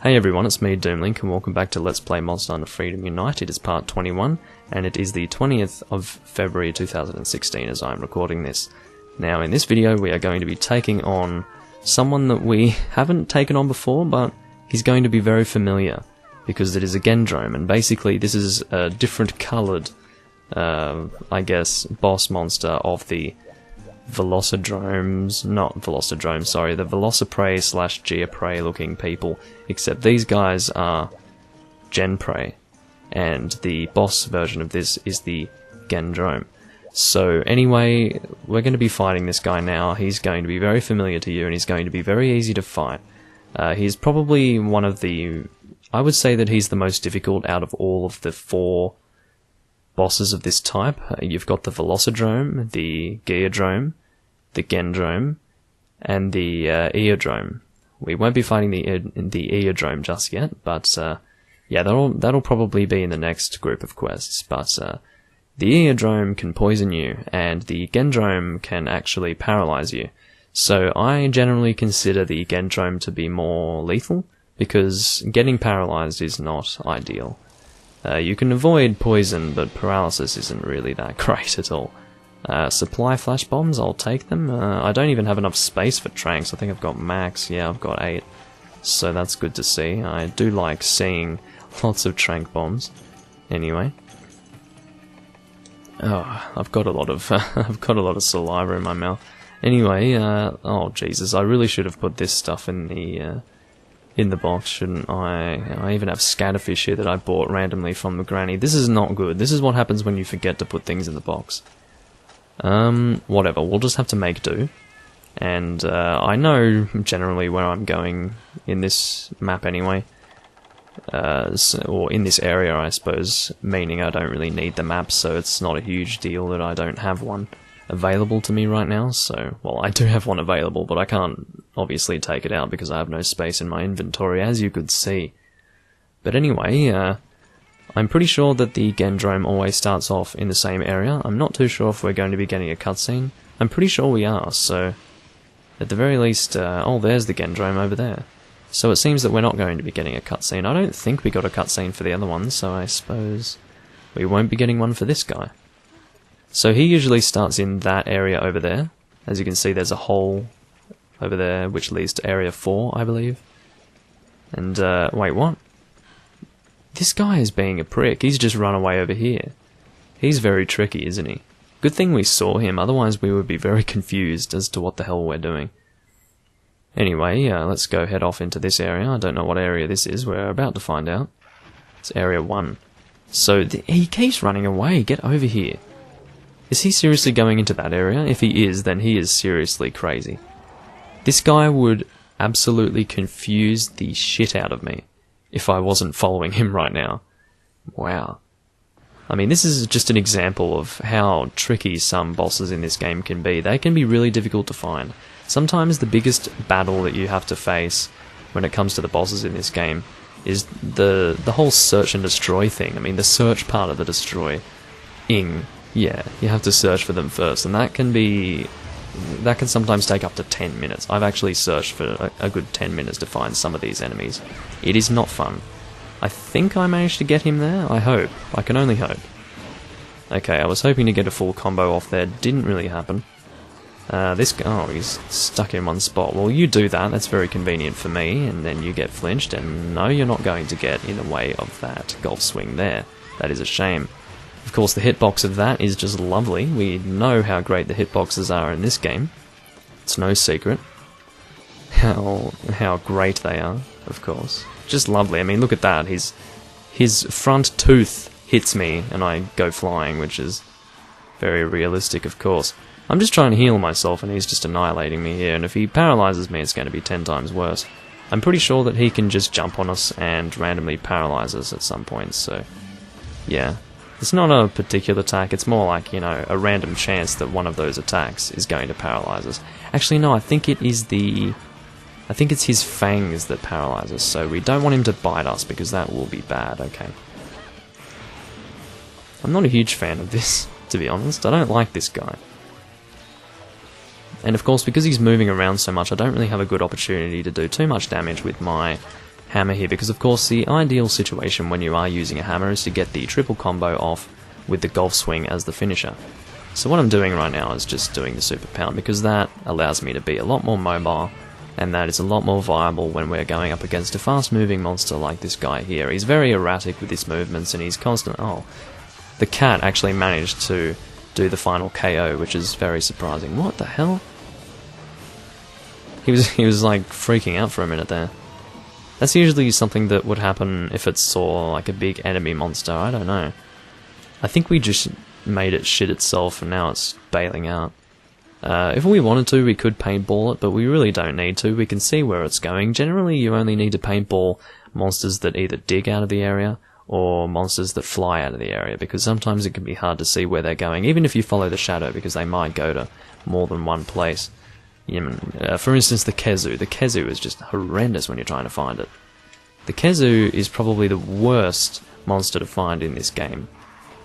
Hey everyone, it's me, Doomlink, and welcome back to Let's Play Monster Hunter Freedom Unite. It is part 21, and it is the 20th of February 2016 as I'm recording this. Now, in this video, we are going to be taking on someone that we haven't taken on before, but he's going to be very familiar, because it is a Gendrome, and basically this is a different coloured, I guess, boss monster of the Velocidromes, not Velocidromes, sorry, the Velociprey slash Geoprey looking people, except these guys are Genprey, and the boss version of this is the Gendrome. So anyway, we're going to be fighting this guy now. He's going to be very familiar to you, and he's going to be very easy to fight. He's probably one of the, I would say that he's the most difficult out of all of the four bosses of this type. You've got the Velocidrome, the Geodrome, the Gendrome, and the Eodrome. We won't be fighting the Eodrome just yet, but yeah, that'll probably be in the next group of quests. But the Eodrome can poison you, and the Gendrome can actually paralyze you. So I generally consider the Gendrome to be more lethal, because getting paralyzed is not ideal. You can avoid poison, but paralysis isn't really that great at all. Supply flash bombs, I'll take them. I don't even have enough space for tranks. I think I've got max. Yeah, I've got 8. So that's good to see. I do like seeing lots of trank bombs. Anyway. Oh, I've got a lot of I've got a lot of saliva in my mouth. Anyway, oh Jesus, I really should have put this stuff in the box, shouldn't I? I even have scatterfish here that I bought randomly from the granny. This is not good. This is what happens when you forget to put things in the box. Whatever, we'll just have to make do. And I know generally where I'm going in this map anyway. Or in this area, I suppose, meaning I don't really need the map, so it's not a huge deal that I don't have one available to me right now. So, well, I do have one available, but I can't obviously take it out because I have no space in my inventory, as you could see. But anyway, I'm pretty sure that the Gendrome always starts off in the same area. I'm not too sure if we're going to be getting a cutscene. I'm pretty sure we are, so at the very least, oh, there's the Gendrome over there. So it seems that we're not going to be getting a cutscene. I don't think we got a cutscene for the other ones, so I suppose we won't be getting one for this guy. So he usually starts in that area over there. As you can see, there's a hole over there which leads to area 4, I believe. And, wait, what? This guy is being a prick. He's just run away over here. He's very tricky, isn't he? Good thing we saw him, otherwise we would be very confused as to what the hell we're doing. Anyway, let's go head off into this area. I don't know what area this is. We're about to find out. It's area 1. So, he keeps running away. Get over here. Is he seriously going into that area? If he is, then he is seriously crazy. This guy would absolutely confuse the shit out of me if I wasn't following him right now. Wow. I mean, this is just an example of how tricky some bosses in this game can be. They can be really difficult to find. Sometimes the biggest battle that you have to face when it comes to the bosses in this game is the whole search and destroy thing. I mean, the search part of the destroying. Yeah, you have to search for them first, and that can sometimes take up to 10 minutes. I've actually searched for a good 10 minutes to find some of these enemies. It is not fun. I think I managed to get him there. I hope. I can only hope. Okay, I was hoping to get a full combo off there. Didn't really happen. This guy, oh, he's stuck in one spot. Well, you do that. That's very convenient for me, and then you get flinched, and no, you're not going to get in the way of that golf swing there. That is a shame. Of course, the hitbox of that is just lovely. We know how great the hitboxes are in this game. It's no secret how great they are, of course. Just lovely. I mean, look at that. His front tooth hits me and I go flying, which is very realistic, of course. I'm just trying to heal myself and he's just annihilating me here, and if he paralyzes me, it's going to be 10 times worse. I'm pretty sure that he can just jump on us and randomly paralyze us at some point, so yeah. It's not a particular attack, it's more like, you know, a random chance that one of those attacks is going to paralyze us. Actually, no, I think it's his fangs that paralyze us, so we don't want him to bite us because that will be bad, okay. I'm not a huge fan of this, to be honest. I don't like this guy. And of course, because he's moving around so much, I don't really have a good opportunity to do too much damage with my hammer here, because of course the ideal situation when you are using a hammer is to get the triple combo off with the golf swing as the finisher. So what I'm doing right now is just doing the super pound, because that allows me to be a lot more mobile, and that is a lot more viable when we're going up against a fast moving monster like this guy here. He's very erratic with his movements, and he's constant. Oh, the cat actually managed to do the final KO, which is very surprising. What the hell? He was like freaking out for a minute there. That's usually something that would happen if it saw like a big enemy monster. I don't know. I think we just made it shit itself and now it's bailing out. If we wanted to, we could paintball it, but we really don't need to. We can see where it's going. Generally, you only need to paintball monsters that either dig out of the area or monsters that fly out of the area, because sometimes it can be hard to see where they're going, even if you follow the shadow, because they might go to more than one place. For instance, the Kezu. The Kezu is just horrendous when you're trying to find it. The Kezu is probably the worst monster to find in this game.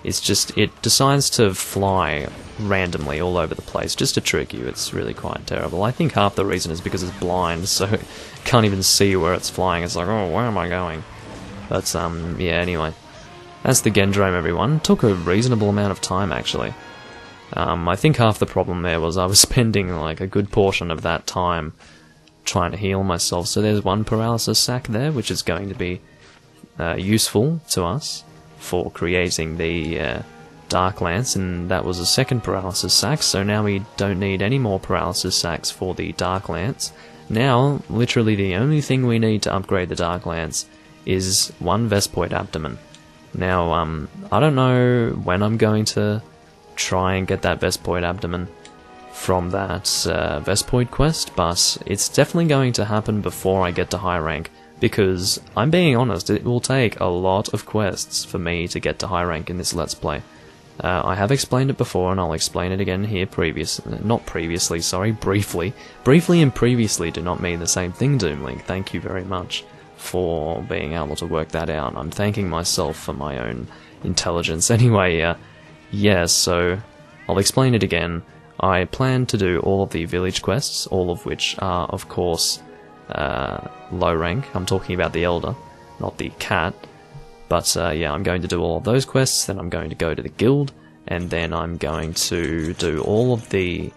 It's just, it decides to fly randomly all over the place just to trick you. It's really quite terrible. I think half the reason is because it's blind, so it can't even see where it's flying. It's like, oh, where am I going? But, yeah, anyway. That's the Gendrome, everyone. Took a reasonable amount of time, actually. I think half the problem there was I was spending, like, a good portion of that time trying to heal myself. So there's one paralysis sack there, which is going to be useful to us for creating the Dark Lance, and that was a second paralysis sack, so now we don't need any more paralysis sacks for the Dark Lance. Now, literally the only thing we need to upgrade the Dark Lance is one Vespoid Abdomen. Now, I don't know when I'm going to try and get that Vespoid Abdomen from that Vespoid quest, but it's definitely going to happen before I get to high rank. Because, I'm being honest, it will take a lot of quests for me to get to high rank in this Let's Play. I have explained it before, and I'll explain it again here briefly. Briefly and previously do not mean the same thing, Doomlink. Thank you very much for being able to work that out. I'm thanking myself for my own intelligence. Anyway, yeah, so I'll explain it again. I plan to do all of the village quests, all of which are, of course, low rank. I'm talking about the Elder, not the cat. But yeah, I'm going to do all of those quests, then I'm going to go to the guild, and then I'm going to do all of the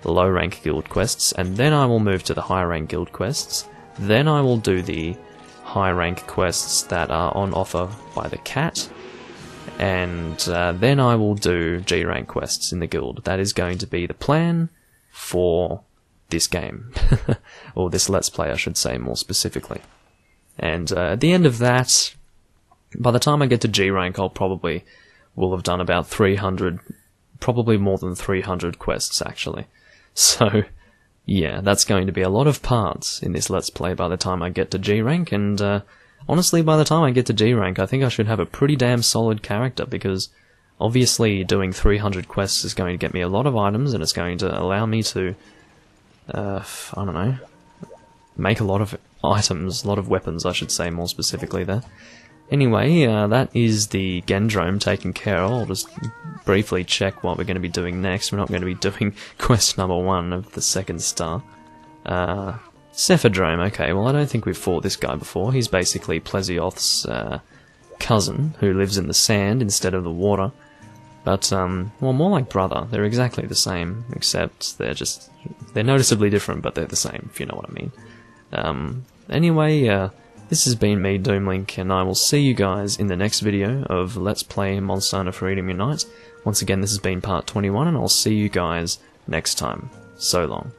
low rank guild quests, and then I will move to the high rank guild quests. Then I will do the high rank quests that are on offer by the cat, and then I will do G rank quests in the guild. That is going to be the plan for this game, or this Let's Play I should say more specifically. And at the end of that, by the time I get to G rank, I'll probably will have done about 300, probably more than 300 quests actually. So yeah, that's going to be a lot of parts in this Let's Play by the time I get to G rank, and honestly by the time I get to G rank I think I should have a pretty damn solid character, because obviously doing 300 quests is going to get me a lot of items, and it's going to allow me to I don't know, make a lot of items, a lot of weapons I should say more specifically there. Anyway, that is the Gendrome taken care of. I'll just briefly check what we're going to be doing next. We're not going to be doing quest number 1 of the second star. Cephadrome, okay, well I don't think we've fought this guy before. He's basically Plesioth's cousin, who lives in the sand instead of the water. But, well, more like brother. They're exactly the same, except they're noticeably different, but they're the same, if you know what I mean. Anyway, this has been me, Doomlink, and I will see you guys in the next video of Let's Play Monster Hunter Freedom Unite. Once again, this has been part 21, and I'll see you guys next time. So long.